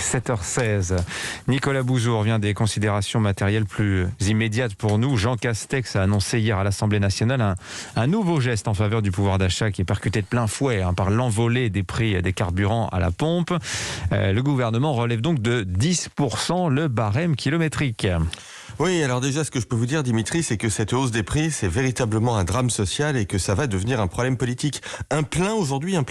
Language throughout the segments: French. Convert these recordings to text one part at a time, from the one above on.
7h16. Nicolas Bouzou revient des considérations matérielles plus immédiates pour nous. Jean Castex a annoncé hier à l'Assemblée nationale un nouveau geste en faveur du pouvoir d'achat qui est percuté de plein fouet par l'envolée des prix des carburants à la pompe. Le gouvernement relève donc de 10% le barème kilométrique. Oui, alors déjà, ce que je peux vous dire, Dimitri, c'est que cette hausse des prix, c'est véritablement un drame social et que ça va devenir un problème politique. Un plein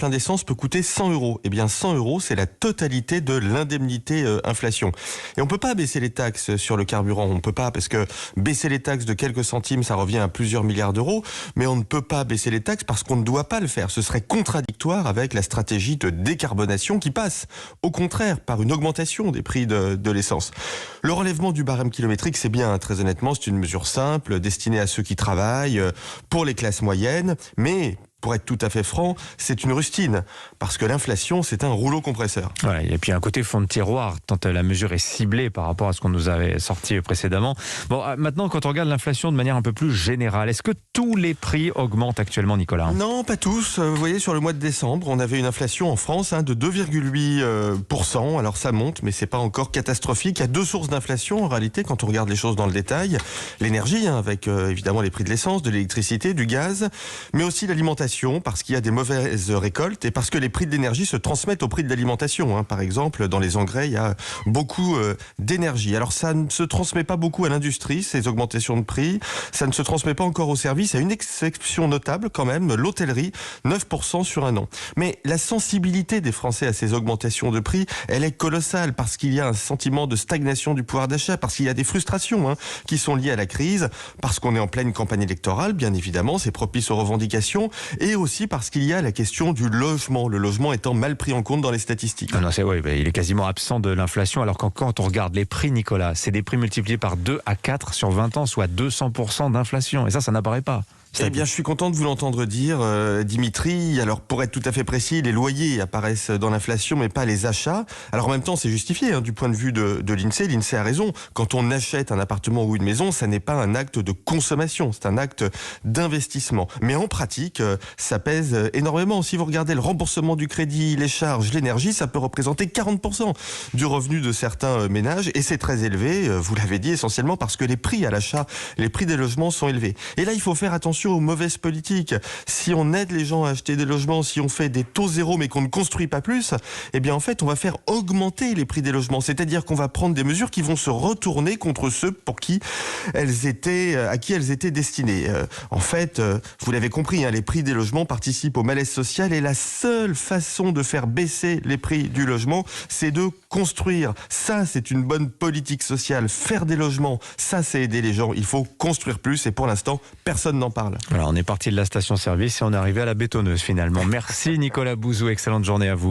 d'essence peut coûter 100 €. Eh bien, 100 €, c'est la totalité de l'indemnité inflation. Et on peut pas baisser les taxes sur le carburant. On peut pas, parce que baisser les taxes de quelques centimes, ça revient à plusieurs milliards d'euros. Mais on ne peut pas baisser les taxes parce qu'on ne doit pas le faire. Ce serait contradictoire avec la stratégie de décarbonation qui passe, au contraire, par une augmentation des prix de l'essence. Le relèvement du barème kilométrique, c'est bien, très honnêtement, c'est une mesure simple, destinée à ceux qui travaillent, pour les classes moyennes, mais pour être tout à fait franc, c'est une rustine, parce que l'inflation, c'est un rouleau compresseur. Ouais, et puis un côté fond de tiroir, tant la mesure est ciblée par rapport à ce qu'on nous avait sorti précédemment. Bon, maintenant, quand on regarde l'inflation de manière un peu plus générale, est-ce que tous les prix augmentent actuellement, Nicolas ? Non, pas tous. Vous voyez, sur le mois de décembre, on avait une inflation en France de 2,8%. Alors ça monte, mais c'est pas encore catastrophique. Il y a deux sources d'inflation, en réalité, quand on regarde les choses dans le détail. L'énergie, avec évidemment les prix de l'essence, de l'électricité, du gaz, mais aussi l'alimentation, parce qu'il y a des mauvaises récoltes et parce que les prix de l'énergie se transmettent au prix de l'alimentation. Par exemple, dans les engrais, il y a beaucoup d'énergie. Alors ça ne se transmet pas beaucoup à l'industrie, ces augmentations de prix. Ça ne se transmet pas encore aux services. Il y a une exception notable quand même, l'hôtellerie, 9% sur un an. Mais la sensibilité des Français à ces augmentations de prix, elle est colossale parce qu'il y a un sentiment de stagnation du pouvoir d'achat, parce qu'il y a des frustrations qui sont liées à la crise, parce qu'on est en pleine campagne électorale, bien évidemment, c'est propice aux revendications, et aussi parce qu'il y a la question du logement, le logement étant mal pris en compte dans les statistiques. Non, il est quasiment absent de l'inflation, alors quand on regarde les prix, Nicolas, c'est des prix multipliés par 2 à 4 sur 20 ans, soit 200% d'inflation, et ça n'apparaît pas. Eh bien, je suis content de vous l'entendre dire, Dimitri. Alors, pour être tout à fait précis, les loyers apparaissent dans l'inflation, mais pas les achats. Alors, en même temps, c'est justifié du point de vue de l'INSEE. L'INSEE a raison. Quand on achète un appartement ou une maison, ça n'est pas un acte de consommation, c'est un acte d'investissement. Mais en pratique, ça pèse énormément. Si vous regardez le remboursement du crédit, les charges, l'énergie, ça peut représenter 40% du revenu de certains ménages. Et c'est très élevé, vous l'avez dit, essentiellement parce que les prix à l'achat, les prix des logements sont élevés. Et là, il faut faire attention aux mauvaises politiques. Si on aide les gens à acheter des logements, si on fait des taux zéro mais qu'on ne construit pas plus, eh bien en fait on va faire augmenter les prix des logements. C'est-à-dire qu'on va prendre des mesures qui vont se retourner contre ceux à qui elles étaient destinées. En fait, vous l'avez compris, les prix des logements participent au malaise social et la seule façon de faire baisser les prix du logement, c'est de construire. Ça, c'est une bonne politique sociale. Faire des logements, ça c'est aider les gens. Il faut construire plus et pour l'instant, personne n'en parle. Alors, on est parti de la station-service et on est arrivé à la bétonneuse finalement. Merci Nicolas Bouzou, excellente journée à vous.